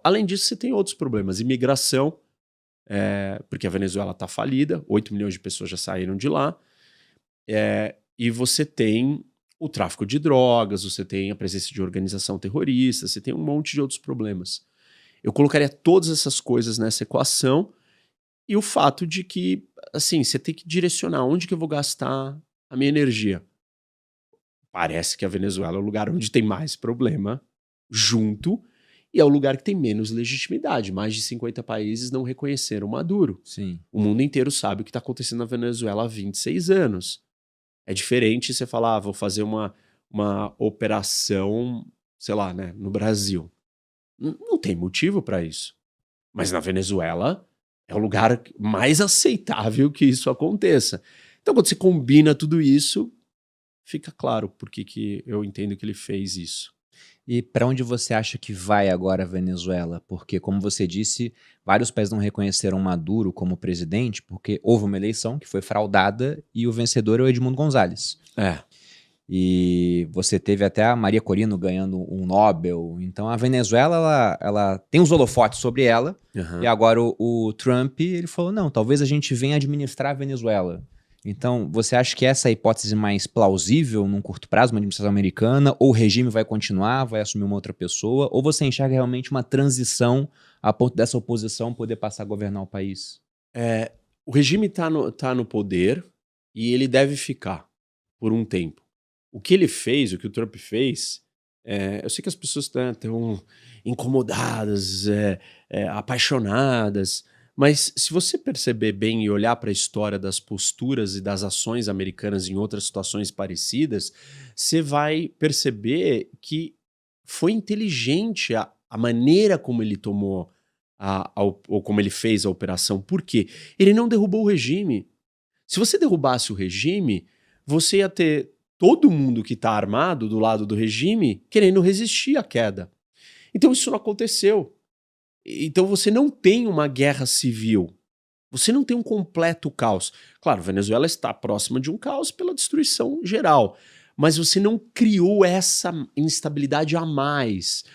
Além disso, você tem outros problemas. Imigração, porque a Venezuela está falida, 8 milhões de pessoas já saíram de lá. E você tem o tráfico de drogas, você tem a presença de organização terrorista, você tem um monte de outros problemas. Eu colocaria todas essas coisas nessa equação e o fato de que, assim, você tem que direcionar onde que eu vou gastar a minha energia. Parece que a Venezuela é o lugar onde tem mais problema junto e é o lugar que tem menos legitimidade. Mais de 50 países não reconheceram Maduro. Sim. O mundo inteiro sabe o que está acontecendo na Venezuela há 26 anos. É diferente você falar, vou fazer uma operação, sei lá, né, no Brasil. Não tem motivo para isso. Mas na Venezuela é o lugar mais aceitável que isso aconteça. Então, quando você combina tudo isso, fica claro por que eu entendo que ele fez isso. E para onde você acha que vai agora a Venezuela? Porque, como você disse, vários países não reconheceram Maduro como presidente porque houve uma eleição que foi fraudada e o vencedor é o Edmundo González. E você teve até a Maria Corina ganhando um Nobel. Então a Venezuela, ela tem os holofotes sobre ela. Uhum. E agora o Trump, ele falou, não, talvez a gente venha administrar a Venezuela. Então, você acha que essa é a hipótese mais plausível num curto prazo, uma administração americana? Ou o regime vai continuar, vai assumir uma outra pessoa? Ou você enxerga realmente uma transição a ponto dessa oposição poder passar a governar o país? O regime tá no poder e ele deve ficar por um tempo. O que ele fez, o que o Trump fez, eu sei que as pessoas estão incomodadas, apaixonadas, mas se você perceber bem e olhar para a história das posturas e das ações americanas em outras situações parecidas, você vai perceber que foi inteligente a maneira como ele tomou ou como ele fez a operação. Por quê? Ele não derrubou o regime. Se você derrubasse o regime, você ia ter todo mundo que está armado do lado do regime querendo resistir à queda. Então isso não aconteceu. Então você não tem uma guerra civil. Você não tem um completo caos. Claro, Venezuela está próxima de um caos pela destruição geral, mas você não criou essa instabilidade a mais.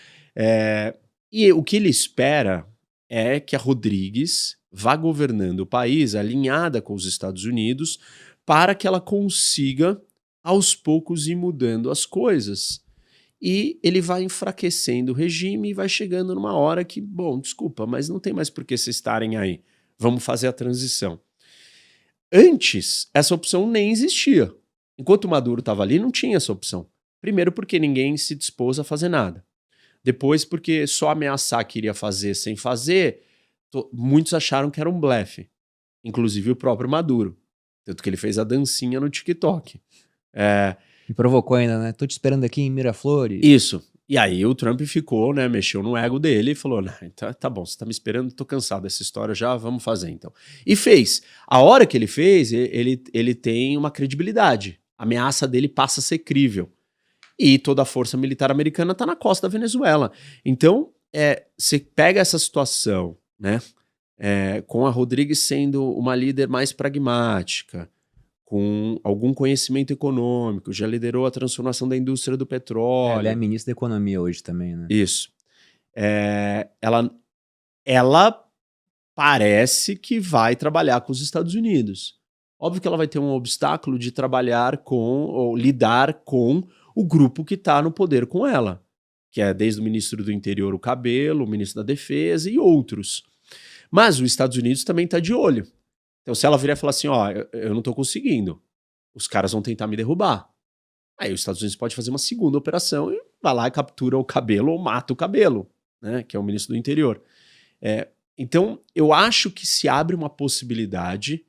E o que ele espera é que a Rodrigues vá governando o país alinhada com os Estados Unidos para que ela consiga aos poucos ir mudando as coisas. E ele vai enfraquecendo o regime e vai chegando numa hora que, bom, desculpa, mas não tem mais por que vocês estarem aí. Vamos fazer a transição. Antes, essa opção nem existia. Enquanto o Maduro estava ali, não tinha essa opção. Primeiro porque ninguém se dispôs a fazer nada. Depois porque só ameaçar que iria fazer sem fazer, muitos acharam que era um blefe. Inclusive o próprio Maduro. Tanto que ele fez a dancinha no TikTok. E provocou ainda, né? Tô te esperando aqui em Miraflores. Isso. E aí o Trump ficou, né, mexeu no ego dele e falou, nah, então, tá bom, você tá me esperando, tô cansado dessa história já, vamos fazer então. E fez. A hora que ele fez, ele tem uma credibilidade. A ameaça dele passa a ser crível. E toda a força militar americana tá na costa da Venezuela. Então, você pega essa situação, né, com a Rodrigues sendo uma líder mais pragmática, com algum conhecimento econômico, já liderou a transformação da indústria do petróleo. Ela é a ministra da Economia hoje também, né? Isso. Ela parece que vai trabalhar com os Estados Unidos. Óbvio que ela vai ter um obstáculo de trabalhar com, ou lidar com, o grupo que está no poder com ela, que é desde o ministro do Interior, o Cabello, o ministro da Defesa e outros. Mas os Estados Unidos também está de olho. Então, se ela virar e falar assim, ó, eu não tô conseguindo, os caras vão tentar me derrubar. Aí os Estados Unidos pode fazer uma segunda operação e vai lá e captura o Cabello ou mata o Cabello, né, que é o ministro do Interior. Então, eu acho que se abre uma possibilidade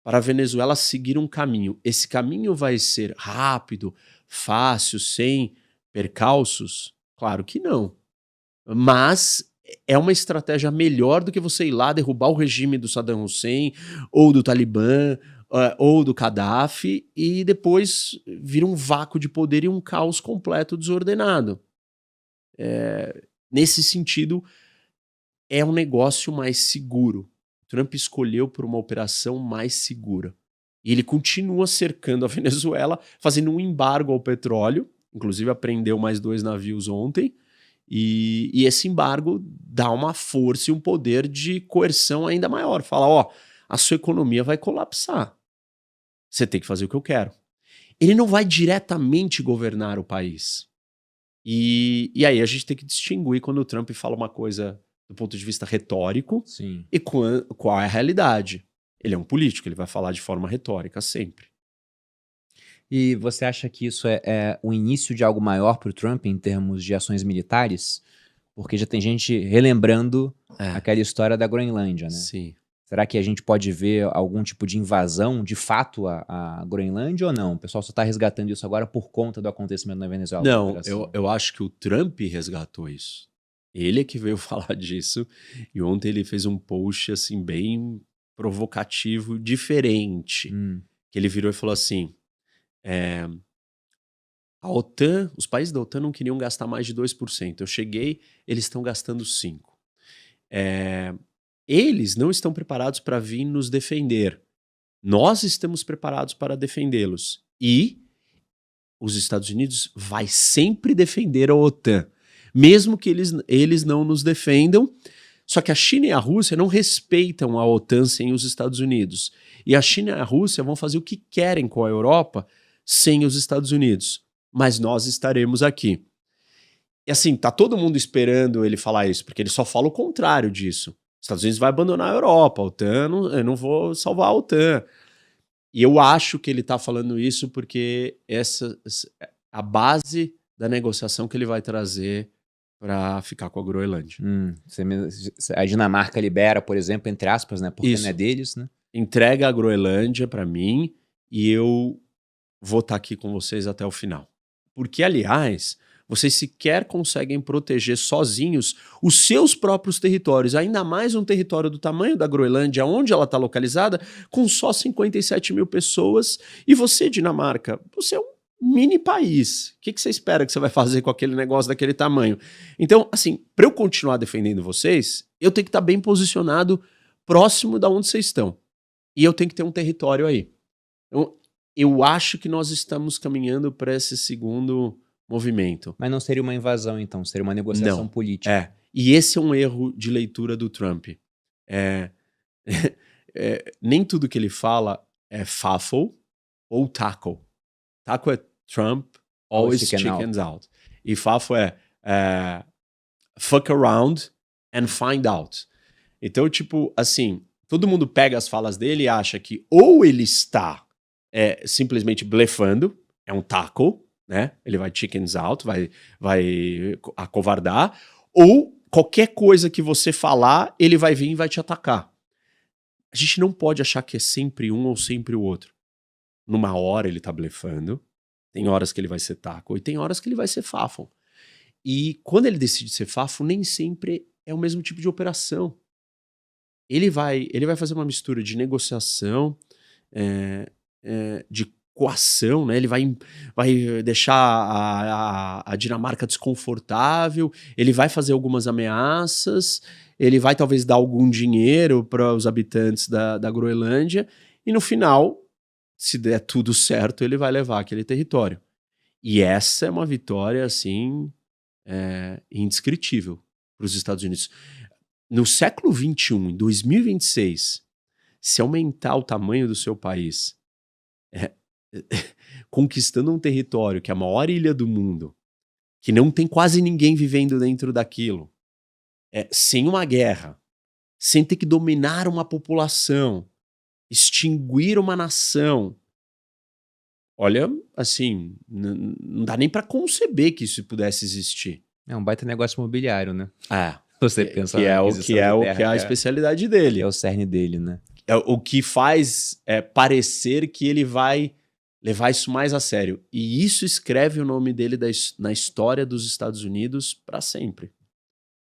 para a Venezuela seguir um caminho. Esse caminho vai ser rápido, fácil, sem percalços? Claro que não. Mas é uma estratégia melhor do que você ir lá derrubar o regime do Saddam Hussein, ou do Talibã, ou do Gaddafi, e depois vir um vácuo de poder e um caos completo desordenado. Nesse sentido, é um negócio mais seguro. Trump escolheu por uma operação mais segura. E ele continua cercando a Venezuela, fazendo um embargo ao petróleo, inclusive apreendeu mais 2 navios ontem, E esse embargo dá uma força e um poder de coerção ainda maior. Fala, ó, a sua economia vai colapsar. Você tem que fazer o que eu quero. Ele não vai diretamente governar o país. E aí a gente tem que distinguir quando o Trump fala uma coisa do ponto de vista retórico Sim. e qual é a realidade. Ele é um político, ele vai falar de forma retórica sempre. E você acha que isso é o início de algo maior para o Trump em termos de ações militares? Porque já tem gente relembrando aquela história da Groenlândia, né? Sim. Será que a gente pode ver algum tipo de invasão, de fato, à Groenlândia ou não? O pessoal só está resgatando isso agora por conta do acontecimento na Venezuela? Não, eu acho que o Trump resgatou isso. Ele é que veio falar disso. E ontem ele fez um post, assim, bem provocativo, diferente. Que ele virou e falou assim, a OTAN, os países da OTAN não queriam gastar mais de 2%. Eu cheguei, eles estão gastando 5%. Eles não estão preparados para vir nos defender. Nós estamos preparados para defendê-los. E os Estados Unidos vai sempre defender a OTAN, mesmo que eles não nos defendam. Só que a China e a Rússia não respeitam a OTAN sem os Estados Unidos. E a China e a Rússia vão fazer o que querem com a Europa sem os Estados Unidos. Mas nós estaremos aqui. E assim, tá todo mundo esperando ele falar isso, porque ele só fala o contrário disso. Os Estados Unidos vai abandonar a Europa, a OTAN, eu não vou salvar a OTAN. E eu acho que ele tá falando isso porque a base da negociação que ele vai trazer para ficar com a Groenlândia. A Dinamarca libera, por exemplo, entre aspas, né? Porque não é deles, né? Entrega a Groenlândia para mim e eu vou estar aqui com vocês até o final. Porque, aliás, vocês sequer conseguem proteger sozinhos os seus próprios territórios, ainda mais um território do tamanho da Groenlândia, onde ela está localizada, com só 57 mil pessoas. E você, Dinamarca, você é um mini país. O que você espera que você vai fazer com aquele negócio daquele tamanho? Então, assim, para eu continuar defendendo vocês, eu tenho que estar bem posicionado próximo da onde vocês estão. E eu tenho que ter um território aí. Então, eu acho que nós estamos caminhando para esse segundo movimento. Mas não seria uma invasão, então? Seria uma negociação política? E esse é um erro de leitura do Trump. Nem tudo que ele fala é faffle ou tackle. Tackle é Trump, always chickens out. E faffle é fuck around and find out. Então, tipo, assim, todo mundo pega as falas dele e acha que ou ele está simplesmente blefando, é um tackle, né? Ele vai chickens out, vai acovardar, ou qualquer coisa que você falar, ele vai vir e vai te atacar. A gente não pode achar que é sempre um ou sempre o outro. Numa hora ele tá blefando, tem horas que ele vai ser tackle e tem horas que ele vai ser faffle. E quando ele decide ser faffle, nem sempre é o mesmo tipo de operação. Ele vai fazer uma mistura de negociação, de coação, né? Ele vai deixar a Dinamarca desconfortável, ele vai fazer algumas ameaças, ele vai talvez dar algum dinheiro para os habitantes da Groenlândia, e no final, se der tudo certo, ele vai levar aquele território. E essa é uma vitória, assim, indescritível para os Estados Unidos. No século XXI, em 2026, se aumentar o tamanho do seu país, conquistando um território que é a maior ilha do mundo, que não tem quase ninguém vivendo dentro daquilo, sem uma guerra, sem ter que dominar uma população, extinguir uma nação. Olha, assim, não dá nem para conceber que isso pudesse existir. É um baita negócio imobiliário, né? Você pensa que é a especialidade dele. É o cerne dele, né? O que faz parecer que ele vai levar isso mais a sério. E isso escreve o nome dele na história dos Estados Unidos para sempre.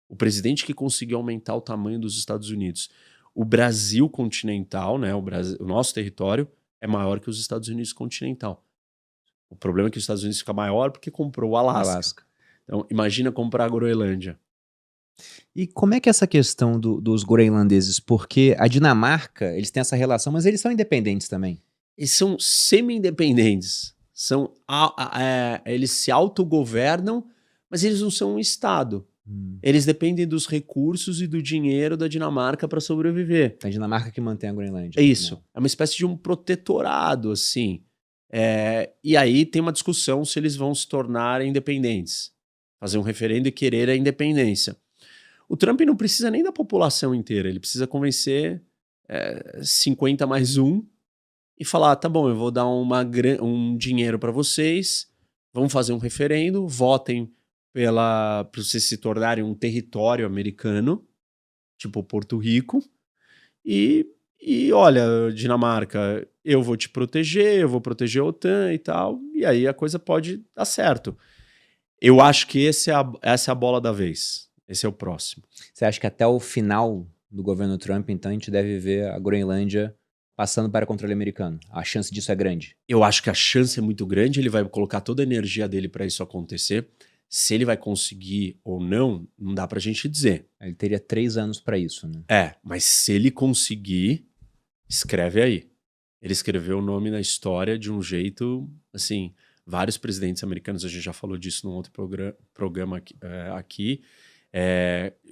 O presidente que conseguiu aumentar o tamanho dos Estados Unidos. O Brasil continental, né, o nosso território, é maior que os Estados Unidos continental. O problema é que os Estados Unidos fica maior porque comprou o Alasca. Então, imagina comprar a Groenlândia. E como é que é essa questão dos groenlandeses? Porque a Dinamarca, eles têm essa relação, mas eles são independentes também. Eles são semi-independentes. Eles se autogovernam, mas eles não são um Estado. Eles dependem dos recursos e do dinheiro da Dinamarca para sobreviver. É a Dinamarca que mantém a Groenlândia. É isso. É uma espécie de um protetorado, assim. E aí tem uma discussão se eles vão se tornar independentes. Fazer um referendo e querer a independência. O Trump não precisa nem da população inteira. Ele precisa convencer 50 mais 1 e falar, tá bom, eu vou dar um dinheiro para vocês, vamos fazer um referendo, votem para vocês se tornarem um território americano, tipo Porto Rico, e olha, Dinamarca, eu vou te proteger, eu vou proteger a OTAN e tal, e aí a coisa pode dar certo. Eu acho que essa é a bola da vez. Esse é o próximo. Você acha que até o final do governo Trump, então, a gente deve ver a Groenlândia passando para controle americano? A chance disso é grande? Eu acho que a chance é muito grande, ele vai colocar toda a energia dele para isso acontecer. Se ele vai conseguir ou não, não dá pra gente dizer. Ele teria 3 anos para isso, né? Mas se ele conseguir, escreve aí. Ele escreveu o nome na história de um jeito, assim, vários presidentes americanos, a gente já falou disso num outro programa aqui,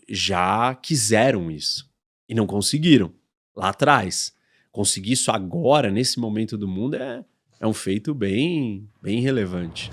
já quiseram isso e não conseguiram lá atrás. Conseguir isso agora, nesse momento do mundo, é um feito bem relevante.